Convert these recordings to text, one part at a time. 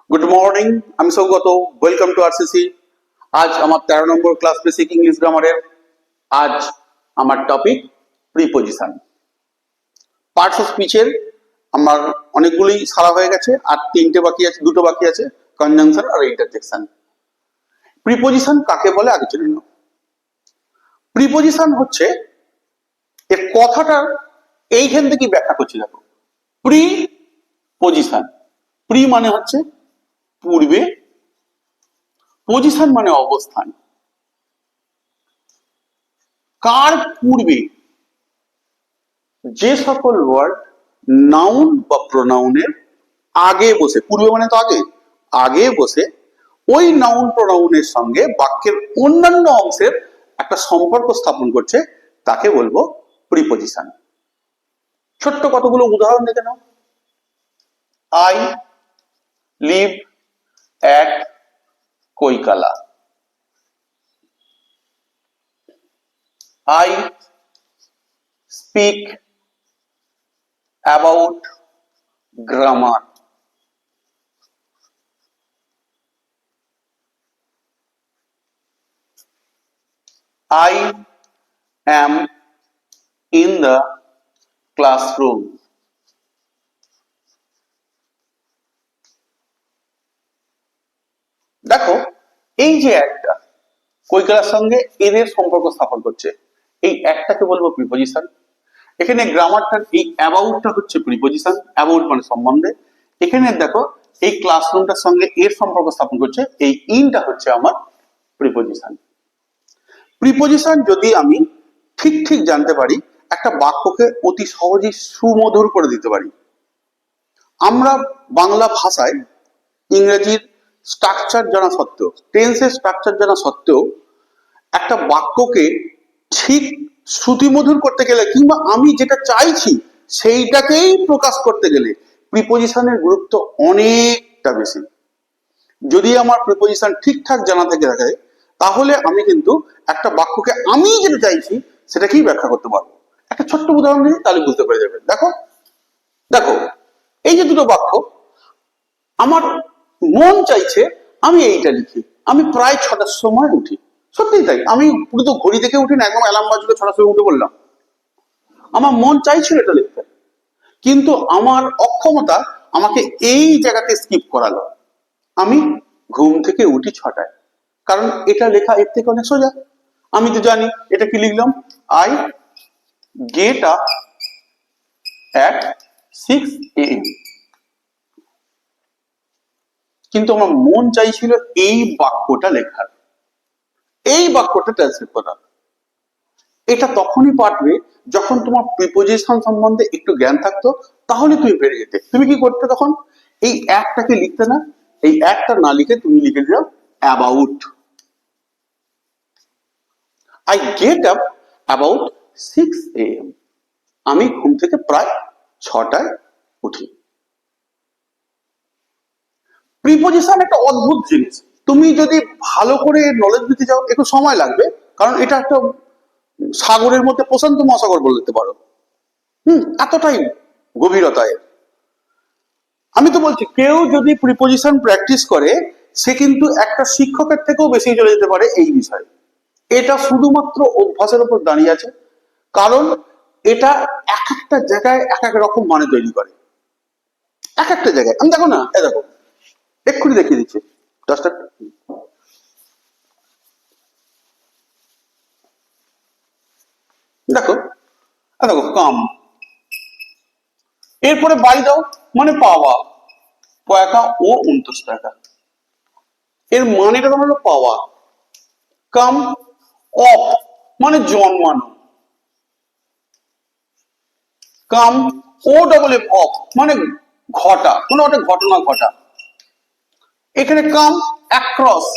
Good morning, আমি Saugata. Welcome to RCC. আজ আমার 13 নম্বর ক্লাস বেসিক ইংলিশ গ্রামারের। আজ আমার টপিক প্রিপজিশন। পার্টস অফ স্পিচের আমার অনেকগুলোই সারা হয়ে গেছে, আর দুটো বাকি আছে, কনজাংশন আর ইন্টারজেকশন। প্রিপজিশন কাকে বলে আগে জেনে নাও। প্রিপজিশন হচ্ছে এর কথাটার এইখান থেকে ব্যাখ্যা করছি। দেখো, প্রিপজিশন, প্রি মানে হচ্ছে পূর্বে, পজিশন মানে অবস্থান। কার পূর্বে? যে সকল ওয়ার্ড নাউন বা প্রোনাউনের আগে বসে, পূর্বে মানে তো আগে, আগে বসে ওই নাউন প্রোনাউনের সঙ্গে বাক্যের অন্যান্য অংশের একটা সম্পর্ক স্থাপন করছে, তাকে বলবো প্রিপজিশন। ছোট্ট কতগুলো উদাহরণ দেখে নাও। I live at Kaikala. I speak about grammar. I am in the classroom. দেখো, এই যে একটা কৈকালার সঙ্গে এদের সম্পর্ক স্থাপন করছে, এই একটাকে বলবো প্রিপজিশন। এখানে গ্রামারটার এই অ্যাবাউটটা হচ্ছে প্রিপজিশন, অ্যাবাউট মানে সম্বন্ধে। এখানে দেখো, এই ক্লাসরুমটার সঙ্গে এর সম্পর্ক স্থাপন করছে, এই ইনটা হচ্ছে আমার প্রিপজিশন। প্রিপজিশন যদি আমি ঠিক ঠিক জানতে পারি, একটা বাক্যকে অতি সহজেই সুমধুর করে দিতে পারি। আমরা বাংলা ভাষায় ইংরেজির স্ট্রাকচার জানা সত্ত্বেও, টেন্সের স্ট্রাকচার জানা সত্ত্বেও, একটা বাক্যকে ঠিক শ্রুতিমধুর করতে গেলে, কিংবা আমি যেটা চাইছি সেইটাকেই প্রকাশ করতে গেলে প্রিপজিশনের গুরুত্ব অনেকটা বেশি। যদি আমার প্রিপজিশন ঠিকঠাক জানা থেকে থাকে, তাহলে আমি কিন্তু একটা বাক্যকে আমি যেটা চাইছি সেটাকেই ব্যাখ্যা করতে পারবো। একটা ছোট্ট উদাহরণ দিই, তাহলে বুঝতে পেরে যাবেন। দেখো দেখো এই যে দুটো বাক্য, আমার মন চাইছে আমি এইটা লিখি। আমি প্রায় 6টার সময় উঠি। সত্যি তাই, আমি পুরো তো ঘড়ি দেখে উঠি না, একদম অ্যালার্ম বাজলো 6টার সময় উঠে বললাম। আমার মন চাইছিল এটা লিখতে, কিন্তু আমার অক্ষমতা আমাকে এই জায়গাতে স্কিপ করালো। আমি ঘুম থেকে উঠি 6টায়, কারণ এটা লেখা এর থেকে অনেক সোজা। আমি তো জানি এটা কি লিখলাম, I get up at 6 AM। কিন্তু আমার মন চাইছিল এই বাক্যটা লেখার, এই বাক্যটা ট্রান্সলেট করার। এটা তখনই পারবে যখন তোমার প্রিপজিশন সম্বন্ধে একটু জ্ঞান থাকতো, তাহলে তুমি পেরে যেতে। তুমি কি করতে তখন? এই একটাকে লিখতে না, এই একটা না লিখে তুমি লিখে দিও about. I get up about 6 AM. আমি ঘুম থেকে প্রায় 6টায় উঠি। প্রিপজিশন একটা অদ্ভুত জিনিস। তুমি যদি ভালো করে নলেজ দিতে চাও, একটু সময় লাগবে, কারণ এটা একটা সাগরের মধ্যে প্রশান্ত মহাসাগর বলতে পারো। এতটাই গভীরতা এর। আমি তো বলছি, কেউ যদি প্রিপজিশন প্র্যাকটিস করে, সে কিন্তু একটা শিক্ষকের থেকেও বেশি চলে যেতে পারে এই বিষয়ে। এটা শুধুমাত্র অভ্যাসের উপর দাঁড়িয়ে আছে, কারণ এটা এক একটা জায়গায় এক এক রকম মানে তৈরি করে। এক একটা জায়গায় আমি দেখো না, দেখো এক্ষুনি দেখিয়ে দিচ্ছি। দেখো দেখো, কাম, এরপরে বাড়ি দাও মানে পাওয়া, পয়কা ও 29 টাকা। এর মানেটা তোমার হলো পাওয়া। কাম অফ মানে জন্মানো। কাম ও ডবল এফ অফ মানে ঘটা, কোনো একটা ঘটনা ঘটা। এখানে কাম অ্যাক্রস,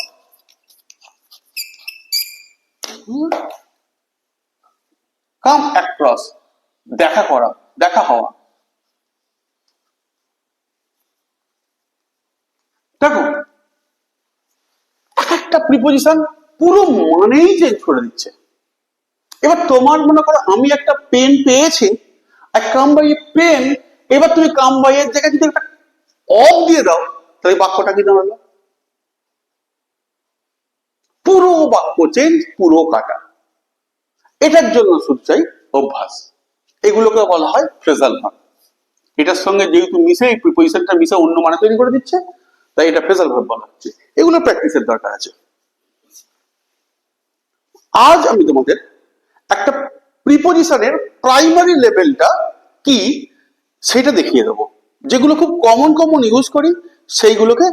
কাম অ্যাক্রস দেখা করা, দেখা হওয়া। দেখো, একটা প্রিপজিশন পুরো মানেই চেঞ্জ করে দিচ্ছে। এবার তোমার মনে করো আমি একটা পেন পেয়েছি, আর কাম বাই পেন, এবার তুমি কাম বাই এর জায়গায় যদি একটা অফ দিয়ে দাও, তা তাহলে বাক্যটা কি দাঁড়ালো? পুরো বাক্য চেঞ্জ, পুরো কাটা। এটার জন্য শুধু চাই অভ্যাস। এগুলোকে বলা হয় ফ্রেজাল ভার্ব। এটার সঙ্গে যেহেতু মিশে, এই প্রিপোজিশনটা মিশে অন্য মানে তৈরি করে দিচ্ছে, তাই এটা ফ্রেজাল ভার্ব বলা হচ্ছে। এগুলো প্র্যাকটিসের দরকার আছে। আজ আমি তোমাদের একটা প্রিপোজিশনের প্রাইমারি লেভেলটা কি সেটা দেখিয়ে দেবো। যেগুলো খুব কমন কমন ইউজ করি, সেইগুলোকে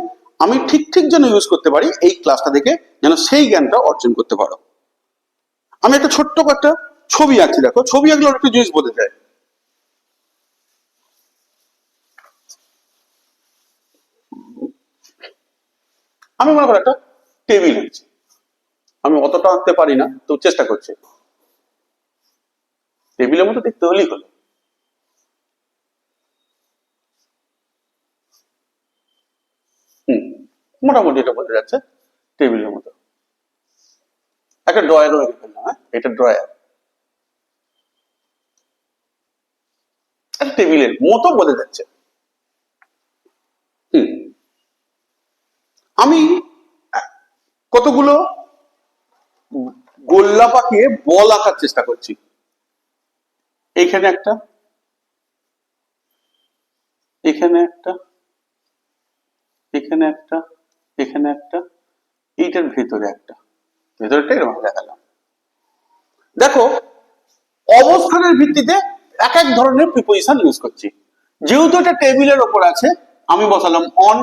আমি ঠিক ঠিক যেন ইউজ করতে পারি, এই ক্লাসটা দেখে যেন সেই জ্ঞানটা অর্জন করতে পারো। আমি একটা ছোট্ট একটা ছবি আঁকছি, দেখো। ছবি আঁকলে একটু জিনিস বোঝা যায়। আমি মনে করি একটা টেবিল আঁকছি। আমি অতটা আঁকতে পারি না, তো চেষ্টা করছি। টেবিলের মতো দেখতে হলেই হলো। মোটামুটি এটা বোঝা যাচ্ছে টেবিলের মতো। একটা ড্রয়ারও রেখে ফেললাম। হ্যাঁ, এটা ড্রয়ার। একটা টেবিলের মতো বোঝা যাচ্ছে। আমি কতগুলো গোল্লা পাকিয়ে বল আঁকার চেষ্টা করছি। এইখানে একটা, এখানে একটা, এখানে একটা, এখানে একটা, এইটার ভেতরে একটা, ভেতরটা এরকম দেখালাম। দেখো, অবস্থানের ভিত্তিতে এক এক ধরনের প্রিপোজিশন ইউজ করছি। যেহেতু এটা টেবিলের ওপর আছে, আমি বসালাম অন।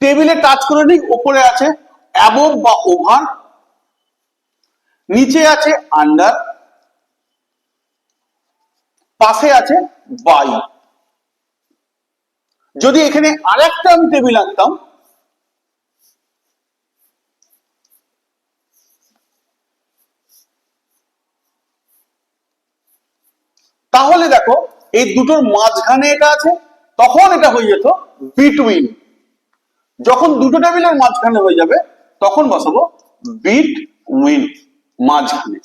টেবিলে টাচ করে নিই, ওপরে আছে অ্যাবভ বা ওভার, নিচে আছে আন্ডার, পাশে আছে বাই। যদি এখানে আরেকটা আমি টেবিল আঁকতাম, তাহলে দেখো এই দুটোর মাঝখানে এটা আছে, তখন এটা হয়ে যেত বিটুইন। যখন দুটো টেবিলের মাঝখানে হয়ে যাবে, তখন বসাবো বিটউইন, মাঝখানে।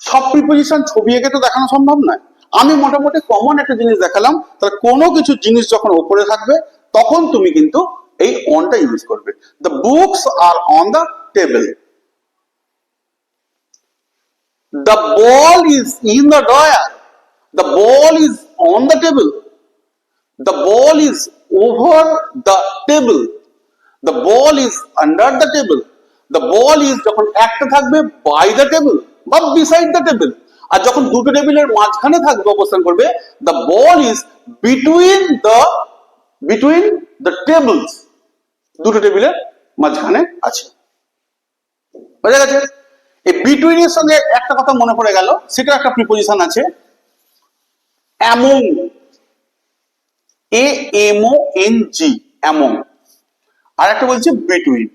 সব প্রিপোজিশন ছবি এঁকে তো দেখানো সম্ভব নয়। আমি মোটামুটি কমন একটা জিনিস দেখালাম। তাহলে কোনো কিছু জিনিস যখন উপরে থাকবে, তখন তুমি কিন্তু এই অনটা ইউজ করবে। The books are on the table, the ball is in the drawer, the ball is on the table, the ball is over the table, the ball is under the table, the ball is যখন একটা থাকবে by the table বা beside the table, আর যখন দুটো টেবিলের মাঝখানে থাকবে অবস্থান করবে, the ball is between the tables, দুটো টেবিলের মাঝখানে আছে। বোঝা গেছে? এই বিটুইন এর সঙ্গে একটা কথা মনে পড়ে গেল, সেটা একটা প্রিপোজিশন আছে অ্যামং, AMONG, অ্যামং। আর একটা বলছে বিটুইন।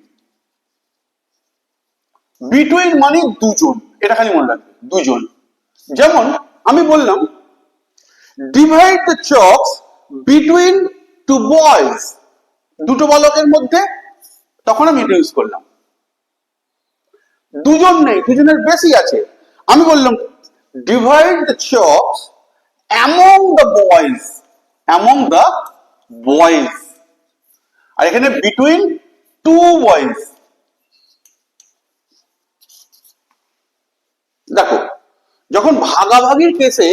বিটুইন মানে দুজন, এটা খালি মনে রাখবে, দুজন। যেমন আমি বললাম divide the chalks between two boys, দুটো বালকের মধ্যে, তখন আমি এটা ইউজ করলাম। দুজন নেই, দুজনের বেশি আছে, আমি বললাম divide the chalks among the boys, among the boys. আর এখানে বিটুইন টু বয়েজ। দেখো, যখন ভাগাভাগির কেসে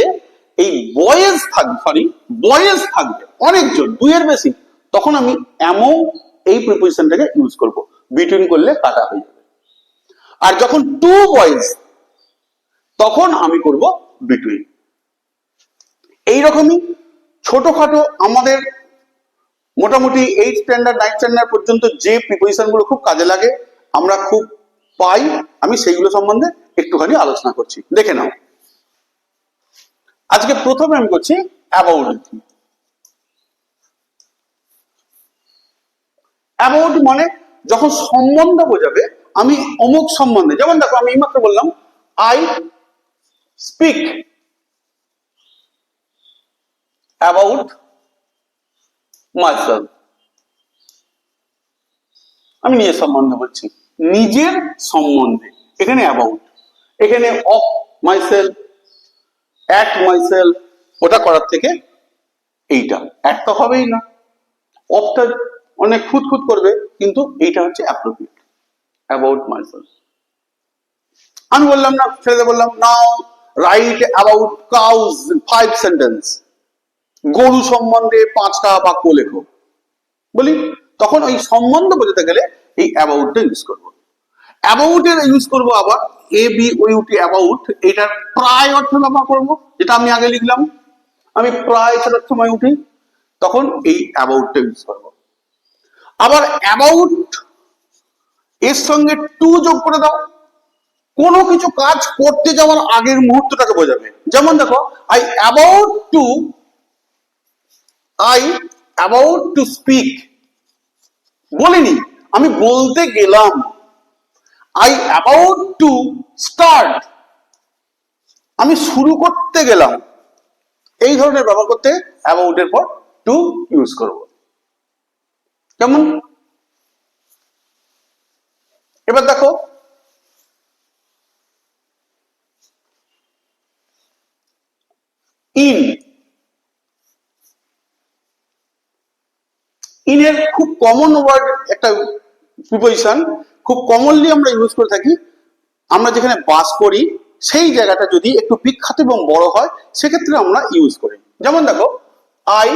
এই বয়েজ থাকবে, বয়েজ থাকবে অনেকজন, দুইয়ের বেশি, তখন আমি অ্যামং এই প্রিপোজিশনটাকে ইউজ করব। বিটুইন করলে কাটা হয়ে যাবে। আর যখন টু বয়েজ, তখন আমি করব বিটুইন। এইরকমই ছোটখাটো আমাদের মোটামুটি 8 স্ট্যান্ডার্ড 9 স্ট্যান্ডার্ড পর্যন্ত যে প্রিপোজিশন গুলো খুব কাজে লাগে, আমরা খুব পাই, আমি সেইগুলো সম্বন্ধে একটুখানি আলোচনা করছি, দেখে নাও। আজকে প্রথমে আমি করছি অ্যাবাউট। অ্যাবাউট মানে যখন সম্বন্ধ বোঝাবে, আমি অমুক সম্বন্ধে, যেমন দেখো আমি এইমাত্র বললাম আই স্পিক অ্যাবাউট মাইসেলফ, আমি নিজের সম্বন্ধে বলছি, নিজের সম্বন্ধে। এখানে অ্যাবাউট, এখানে অফ মাইসেলফ, অ্যাট মাইসেলফ, ওটা করার থেকে এইটা অ্যাট তো হবেই না, অফটা অনেক খুঁত করবে, কিন্তু এইটা হচ্ছে অ্যাপ্রোপ্রিয়েট। About myself. আমি বললাম না, ছেড়ে বললাম নাও রাইট অ্যাবাউট কাউজ 5 সেন্টেন্স, গরু সম্বন্ধে 5টা বাক্য লেখো বলি, তখন ওই সম্বন্ধ বোঝাতে গেলে এই অ্যাবাউটটা ইউজ করব। অ্যাবাউট এর ইউজ করব আবার ABOUT অ্যাবাউট, এটার প্রায় অর্থ ব্যবহার করব, যেটা আমি আগে লিখলাম। আমি প্রায় ছাড়ার সময় উঠি, তখন এই অ্যাবাউটটা ইউজ করব। আবার অ্যাবাউট এর সঙ্গে টু যোগ করে দাও, কোনো কিছু কাজ করতে যাওয়ার আগের মুহূর্তটাকে বোঝাবে। যেমন দেখো, আই অ্যাবাউট টু স্পিক বলিনি, আমি বলতে গেলাম। আই অ্যাবাউট টু স্টার্ট, আমি শুরু করতে গেলাম। এই ধরনের ব্যবহার করতে অ্যাবাউট এর পর টু ইউজ করব। কেমন? এবার দেখো, ইন, ইন এর খুব কমন ওয়ার্ড, একটা প্রিপোজিশন, খুব কমনলি আমরা ইউজ করে থাকি। আমরা যেখানে বাস করি সেই জায়গাটা যদি একটু বিখ্যাত এবং বড় হয়, সেক্ষেত্রে আমরা ইউজ করি। যেমন দেখো, I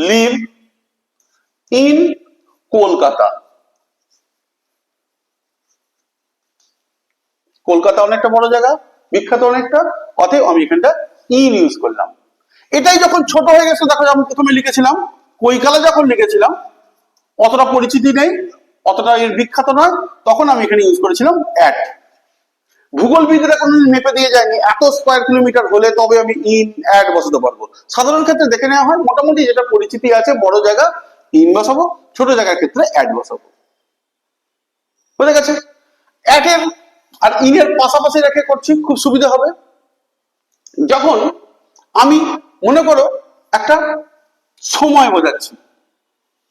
live in Kolkata. Kolkata অনেকটা বড় জায়গা, বিখ্যাত অনেকটা, অতএব আমি এখানটা ইন ইউজ করলাম। এটাই যখন ছোট হয়ে গেছে, দেখো আমি প্রথমে লিখেছিলাম কৈকালা, যখন লিখেছিলাম অতটা পরিচিতি নেই, অতটা এর বিখ্যাত নয়, তখন আমি এখানে ইউজ করেছিলাম অ্যাট। ভূগোলবিদরা কোনোদিন মেপে দিয়ে যায়নি এত স্কোয়ার কিলোমিটার হলে তবে আমি ইন অ্যাট বসাতে পারবো। সাধারণ ক্ষেত্রে দেখে নেওয়া হয় মোটামুটি যেটা পরিচিতি আছে, বড় জায়গা ইন বসাবো, ছোট জায়গার ক্ষেত্রে অ্যাট বসাবো। বুঝে গেছে? অ্যাট এর আর ইন এর পাশাপাশি রেখে করছি, খুব সুবিধা হবে। যখন আমি মনে করো একটা সময় বোঝাচ্ছি,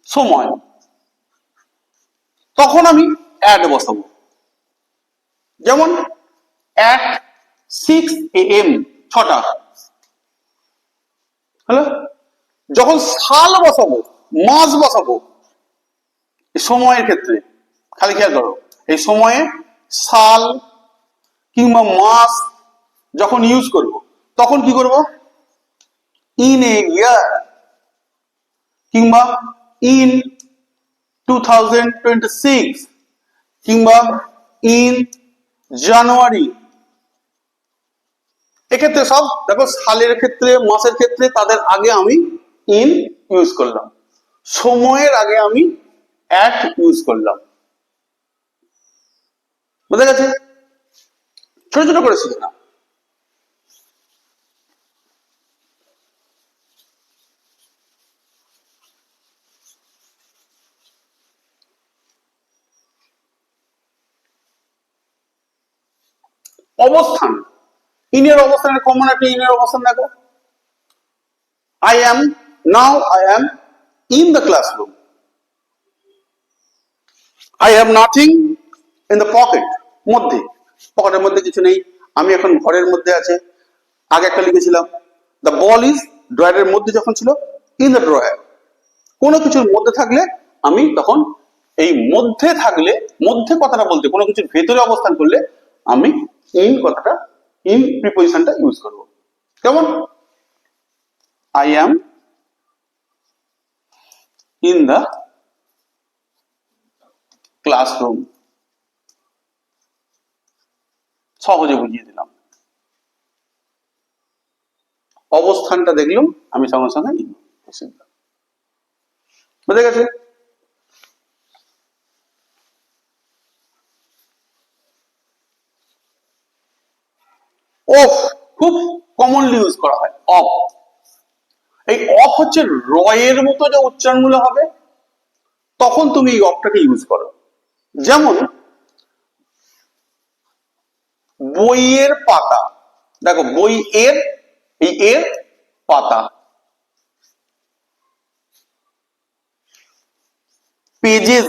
সময়, তখন আমি অ্যাট বসাবো। যেমন অ্যাট 6 AM, 6টা। হলো? যখন সাল বসাবো, মাস বসাবো, সময়ের ক্ষেত্রে খালি খেয়াল করো, এই সময়ে সাল কিংবা মাস যখন ইউজ করব, তখন কি করব? ইন এ ইয়ার কিংবা ইন 2026 কিংবা ইন জানুয়ারি। এক্ষেত্রে সব দেখো, সালের ক্ষেত্রে, মাসের ক্ষেত্রে তাদের আগে আমি ইন ইউজ করলাম, সময়ের আগে আমি অ্যাট ইউজ করলাম। বুঝা গেছে? ছোট ছোট করে শিখে না। অবস্থান, ইনের অবস্থানের কমন একটা ইনের অবস্থান দেখো, I am, now I am in the classroom. I have nothing in the pocket, মধ্যে, পকেটের মধ্যে কিছু নেই, আমি এখন ঘরের মধ্যে আছে। আগে একটা লিখেছিলাম দ্য বল ইজ, ড্রয়ারের মধ্যে যখন ছিল, ইন দ্য ড্রয়ার। কোনো কিছুর মধ্যে থাকলে আমি তখন এই মধ্যে থাকলে, মধ্যে কথাটা বলতে কোনো কিছুর ভেতরে অবস্থান করলে আমি ইন কথাটা, ইন প্রিপোজিশনটা ইউজ করব। কেমন? I am in the classroom, সহজে বুঝিয়ে দিলাম। অবস্থানটা দেখলাম, আমি সঙ্গে সঙ্গে ইন বসিয়ে দিলাম। বুঝে গেছে? অফ খুব কমনলি ইউজ করা হয়, অফ। এই অফ হচ্ছে র এর মতো যে উচ্চারণগুলো হবে, তখন তুমি এই অফটাকে ইউজ করো। যেমন বইয়ের পাতা, দেখো বই এর, এই এর পাতা, পেজেস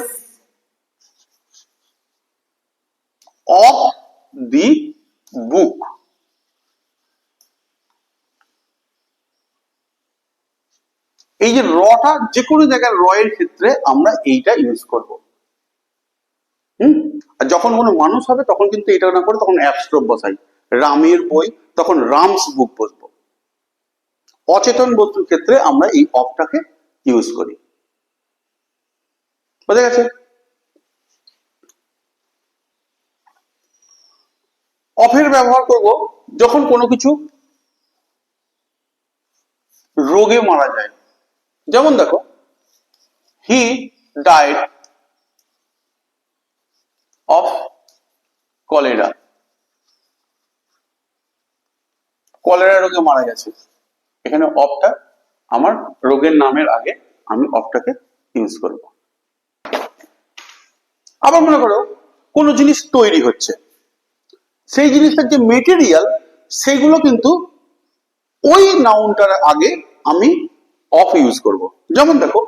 অফ দি বুক। এই যে রটা যে কোনো জায়গায় র এর ক্ষেত্রে আমরা এইটা ইউজ করব। আর যখন কোনো মানুষ হবে তখন কিন্তু এটা না করে তখন অ্যাবস্ট্রপ বসাই, রামের বই, তখন রামস বুক বসবো। অচেতন বস্তুর ক্ষেত্রে আমরা এই অফটাকে ইউজ করি। বোঝা গেছে? অফের ব্যবহার করব যখন কোনো কিছু রোগে মারা যায়। যেমন দেখো, he died of cholera, cholera রোগে মারা গেছে। এখানে অফটা আমার রোগের নামের আগে আমি অফটাকে ইউজ করব। আবার মনে করো কোনো জিনিস তৈরি হচ্ছে, সেই জিনিসটার যে মেটেরিয়াল সেগুলো কিন্তু ওই নাউনটার আগে আমি অফ ইউজ করব। যেমন দেখো,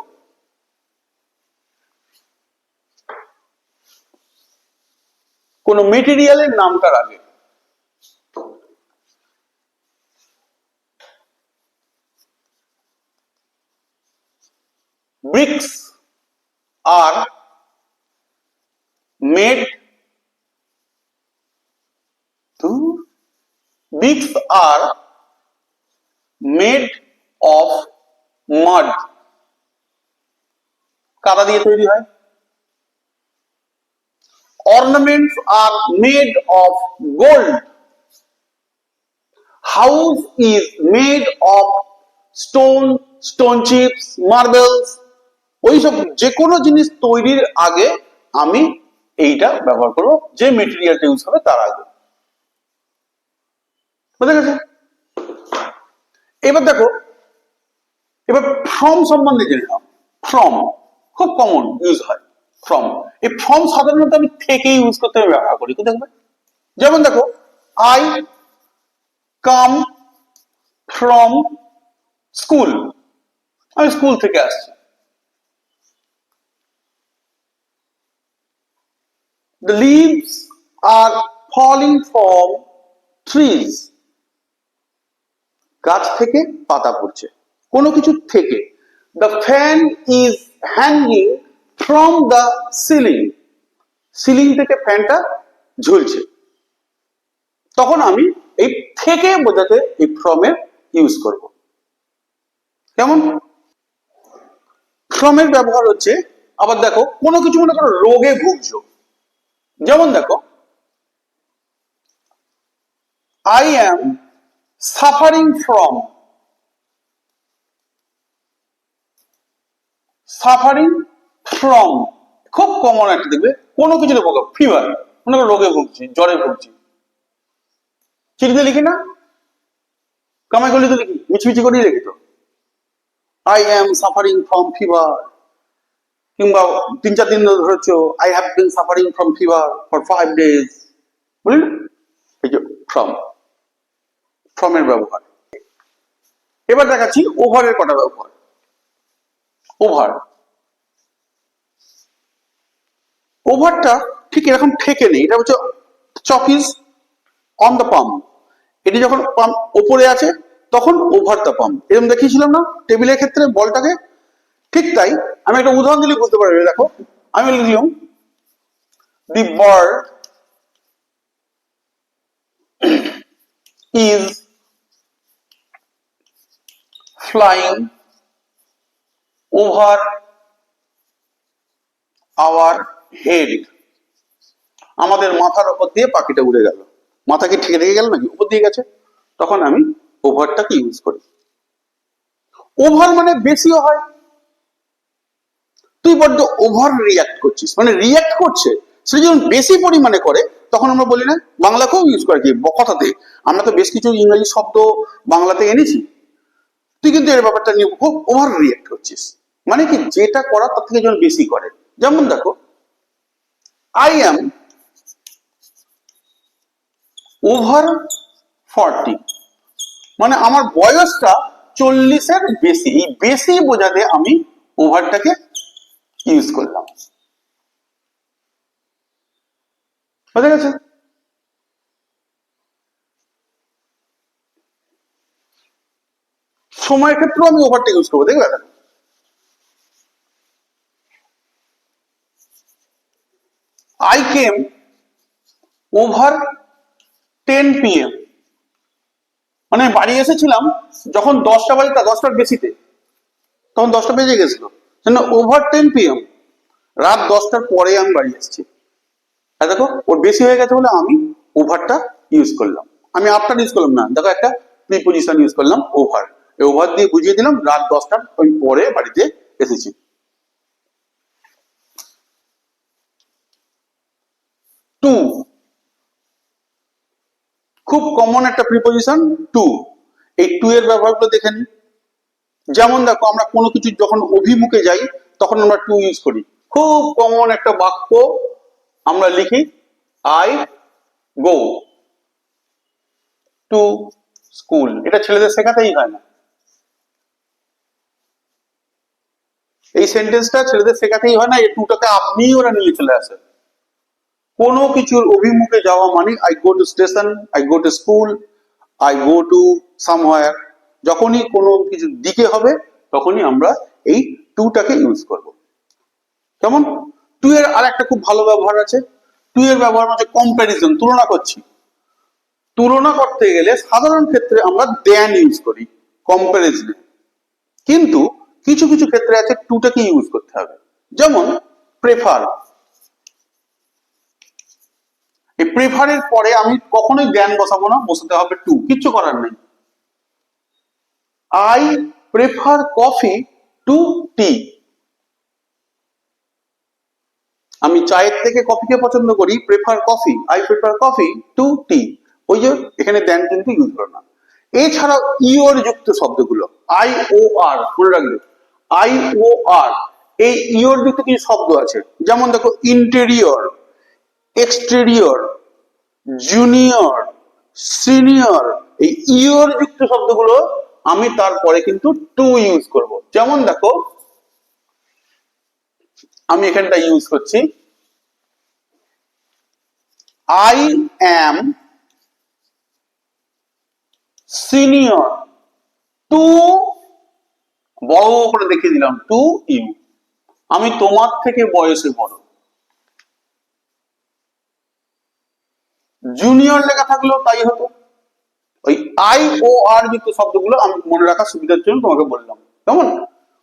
কোন মেটেরিয়ালের নামটার আগে bricks are made to bricks are made of mud, কাদা দিয়ে তৈরি হয়। ornaments are made of gold, house is made of stone chips, marbles। ওইসব যে কোনো জিনিস তৈরির আগে আমি এইটা ব্যবহার করব, যে মেটেরিয়ালটা ইউজ হবে তার আগে। বুঝা গেছে? এবার দেখো, এবার ফ্রম সম্বন্ধে জেনে নাও। ফ্রম খুব কমন ইউজ হয়। ফ্রম, এই ফ্রম সাধারণত আমি থেকে ইউজ করতে আমি ব্যবহার করি। দেখবে, যেমন দেখো, আই কাম ফ্রম স্কুল, আমি স্কুল থেকে আসছি। The leaves are falling from trees, গাছ থেকে পাতা পড়ছে, কোনো কিছু থেকে। The fan is hanging from the ceiling, ceiling থেকে ফ্যানটা ঝুলছে। তখন আমি এই থেকে বোঝাতে এই ফ্রমের ইউজ করব। কেমন? ফ্রমের ব্যবহার হচ্ছে, আবার দেখো কোনো কিছু মনে করো রোগে ভুগছো। যেমন দেখো, I am suffering from, suffering from খুব কমন একটা দেখবে, কোনো কিছুতে ভোগো। ফিভার, মনে করো রোগে ভুগছি, জ্বরে ভুগছি, চিঠিতে লিখি না, কামাই করলে তো লিখি, মিছমিছি করেই লিখি তো, I am suffering from fever। কিংবা 3-4 দিন ধরে ধরেছো, I have been suffering from fever for 5 days। বুঝলি? এই যে ফ্রম, ফ্রমের ব্যবহার। এবার দেখাচ্ছি ওভারের কটা ব্যবহার। ওভার, ওভারটা ঠিক এরকম ঠেকে নেই, এটা হচ্ছে চক ইজ অন দ্য পাম্প। এটি যখন পাম্প ওপরে আছে তখন ওভার দ্য পাম্প, এরকম দেখিয়েছিলাম না টেবিলের ক্ষেত্রে বলটাকে। ঠিক তাই, আমি একটা উদাহরণ দিলে বুঝতে পারবে। দেখো, আমি লিখলাম the bird is flying over our head, আমাদের মাথার উপর দিয়ে পাখিটা উড়ে গেল। মাথা কি ঠেকে ঠেকে গেল নাকি, উপর দিয়ে গেছে, তখন আমি ওভারটাকে ইউজ করি। ওভার মানে বেশিও হয়, তুই বড্ড ওভার রিয়াক্ট করছিস, মানে রিয়াক্ট করছে সে যখন বেশি পরিমাণে করে তখন আমরা বলি না, বাংলাকেও ইউজ করে কি কথাতে। আমরা তো বেশ কিছু ইংরেজি শব্দ বাংলাতে এনেছি, তুই কিন্তু এর ব্যাপারটা নিয়ে খুব ওভার রিয়াক্ট করছিস, মানে কি যেটা করা তার থেকে যখন বেশি করে। যেমন দেখো, আই এম ওভার 40, মানে আমার বয়সটা 40-এর বেশি। এই বেশি বোঝাতে আমি ওভারটাকে ইউজ করলাম। বুঝা গেছে? সময়ের ক্ষেত্রেও আমি ওভারটা ইউজ করবো, দেখবে? I came over 10 PM, মানে বাড়ি এসেছিলাম যখন 10টা বাজে, 10টার বেশিতে, তখন 10টা বেজে গেছিল, ওভার 10 PM, রাত 10টার পরে আমি বাড়ি এসেছি। আর দেখো ওর বেশি হয়ে গেছে বলে আমি ওভারটা ইউজ করলাম, আমি আফটার ইউজ করলাম না, দেখো একটা প্রিপোজিশন ইউজ করলাম ওভার, ওভার দিয়ে বুঝিয়ে দিলাম রাত 10টার আমি পরে বাড়িতে এসেছি। টু, খুব কমন একটা প্রিপোজিশন টু। এই টু এর ব্যবহারগুলো দেখে নিই। যেমন দেখো আমরা কোনো কিছু যখন অভিমুখে যাই তখন আমরা টু ইউজ করি। খুব কমন একটা বাক্য আমরা লিখি, আই গো টু স্কুল। এটা ছেলেদের শেখাতেই হয় না, এই সেন্টেন্সটা ছেলেদের শেখাতেই হয় না, এই টুটাকে আপনি ওরা নিয়ে চলে আসে। কোনো কিছুর অভিমুখে যাওয়া মানে I go to station, I go to school, I go to somewhere. যখনই কোনো কিছু দিকে হবে তখনই আমরা এই টুটাকে ইউজ করব। কেমন? টু এর আর একটা খুব ভালো ব্যবহার আছে, টু এর ব্যবহার হচ্ছে কম্প্যারিজন, তুলনা করছি। তুলনা করতে গেলে সাধারণ ক্ষেত্রে আমরা দেন ইউজ করি কম্প্যারিজনে, কিন্তু কিছু কিছু ক্ষেত্রে আছে টুটাকে ইউজ করতে হবে। যেমন প্রেফার, এই প্রেফারের পরে আমি কখনোই দেন বসাবো না, বসাতে হবে টু, কিচ্ছু করার নেই। I prefer coffee to tea, আমি চায়ের থেকে কফিকে পছন্দ করি, prefer coffee, I prefer coffee to tea. ওই যে এখানে দেন কিন্তু ইউজ করো না। এছাড়াও ইওর যুক্ত শব্দগুলো, আই ও আর, মনে রাখবে আই ও আর, এই ইওর যুক্ত কিছু শব্দ আছে। যেমন দেখো ইন্টেরিয়র, এক্সটেরিয়র, জুনিয়র, সিনিয়র, এই ইওর যুক্ত শব্দগুলো আমি তারপরে কিন্তু টু ইউজ করব। যেমন দেখো আমি এখানটা ইউজ করছি, I am senior to, বড় করে দেখিয়ে দিলাম, টু ইউ, আমি তোমার থেকে বয়সে বড়। জুনিয়র লেখা থাকলেও তাই হতো। ওই আই ও আর যুক্ত শব্দগুলো আমি মনে রাখার সুবিধার জন্য তোমাকে বললাম। কেমন?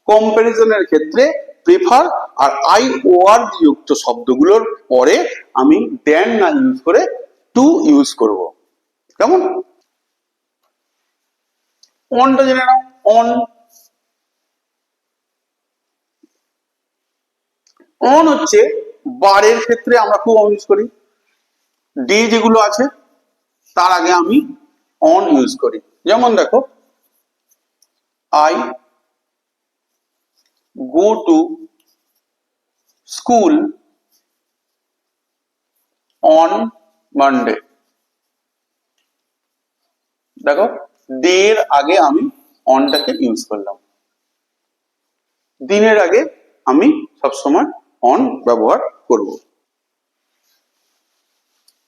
কম্পারিজনের ক্ষেত্রে প্রেফার আর আই ও আর যুক্ত শব্দগুলোর পরে আমি দেন না ইউজ করে টু ইউজ করব। কেমন? অনটা জেনে নাও, অন, অন হচ্ছে বারের ক্ষেত্রে আমরা খুব ইউজ করি, ডে যেগুলো আছে তার আগে আমি অন ইউজ করি। যেমন দেখো I go to school on Monday. দেখো ডে এর আগে আমি অনটাকে ইউজ করলাম, দিনের আগে আমি সবসময় অন ব্যবহার করব।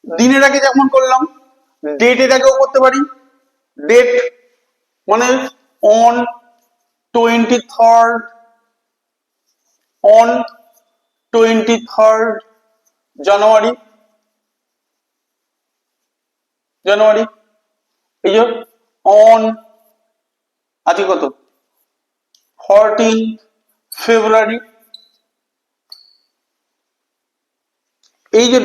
দিনের আগে যেমন করলাম, ডেটের আগেও করতে পারি। ডেট মানে অন 23rd, অন 23rd জানুয়ারি, জানুয়ারি। এই যে অন, আজকে কত, 14th ফেব্রুয়ারি। এই যে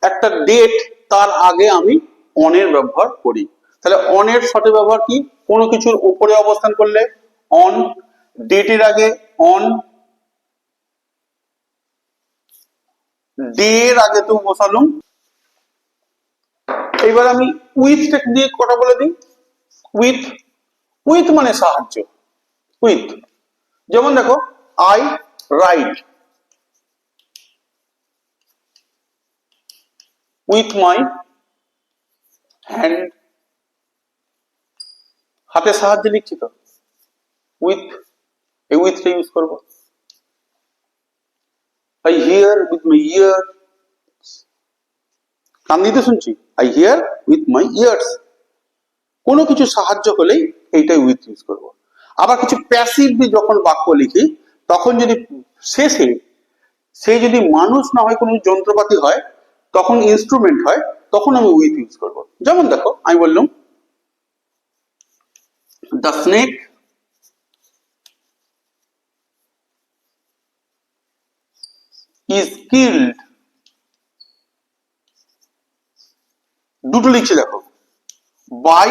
একটা ডেট, তার আগে আমি অনের ব্যবহার করি। তাহলে অনের সঠিক ব্যবহার কি? কোনো কিছুর উপরে অবস্থান করলে অন, ডেটের আগে অন, ডে এর আগে তো বসালুম। এইবার আমি উইথ দিয়ে কথা বলে দিই। উইথ, উইথ মানে সাহায্য, উইথ। যেমন দেখো I right with my hand, হাতের সাহায্যে লিখছি তো, উইথ, এই উইথটা ইউজ করব। আই হিয়ার উইথ মাই ইয়ার, কান দিতে শুনছি, I here with my years. কোনো কিছু সাহায্য হলেই এইটাই উইথ ইউজ করব। আবার কিছু প্যাসিভ দিয়ে যখন বাক্য লিখি তখন যদি শেষে সেই যদি মানুষ না হয় কোনো যন্ত্রপাতি হয়, তখন ইনস্ট্রুমেন্ট হয়, তখন আমি উইথ ইউজ করব। যেমন দেখো আমি বললাম দ্য স্নেক ইজ কিল্ড, দুটো লিখছে দেখো, বাই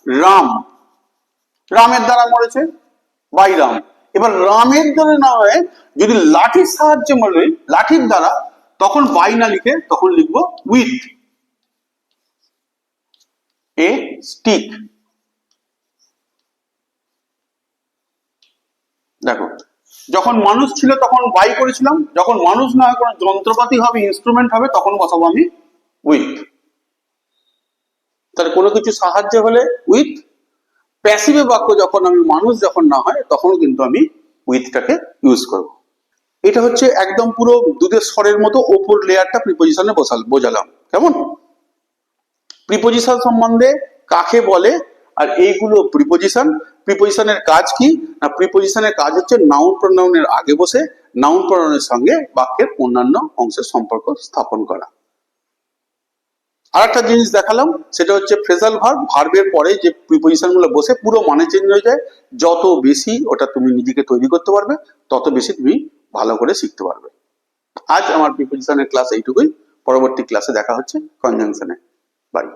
রাম, রামের দ্বারা মরেছে, বাই রাম। এবার রামের দ্বারা না হয় যদি লাঠির সাহায্যে মরে, লাঠির দ্বারা, তখন বাই না লিখে তখন লিখবো উইথ এ স্টিক। দেখো যখন মানুষ ছিল তখন বাই করেছিলাম, যখন মানুষ না হয় কোনো যন্ত্রপাতি হবে, ইনস্ট্রুমেন্ট হবে, তখন বসাবো আমি উইথ। তাহলে কোনো কিছু সাহায্য হলে উইথ, প্যাসিভে বাক্য যখন আমি মানুষ যখন না হয় তখন কিন্তু আমি উইথটাকে ইউজ করব। এটা হচ্ছে একদম পুরো দুধের স্বরের মতো ওপর লেয়ারটা প্রিপোজিশনে বোঝালাম। কেমন? প্রিপোজিশন সম্বন্ধে কাকে বলে আর এইগুলো প্রিপোজিশন। প্রিপোজিশনের কাজ কি না, প্রিপোজিশনের কাজ হচ্ছে নাউন প্রোনাউনের আগে বসে নাউন প্রোনাউনের সঙ্গে বাক্যের অন্যান্য অংশের সম্পর্ক স্থাপন করা। আর একটা জিনিস দেখালাম, সেটা হচ্ছে ফ্রেজাল ভার্ব, ভার্বের পরে যে প্রিপোজিশন গুলো বসে পুরো মানে চেঞ্জ হয়ে যায়। যত বেশি ওটা তুমি নিজেকে তৈরি করতে পারবে, তত বেশি তুমি ভালো করে শিখতে পারবে। আজ আমার প্রিপোজিশনের ক্লাস এইটুকুই, পরবর্তী ক্লাসে দেখা হচ্ছে কনজাংশনে। বাই।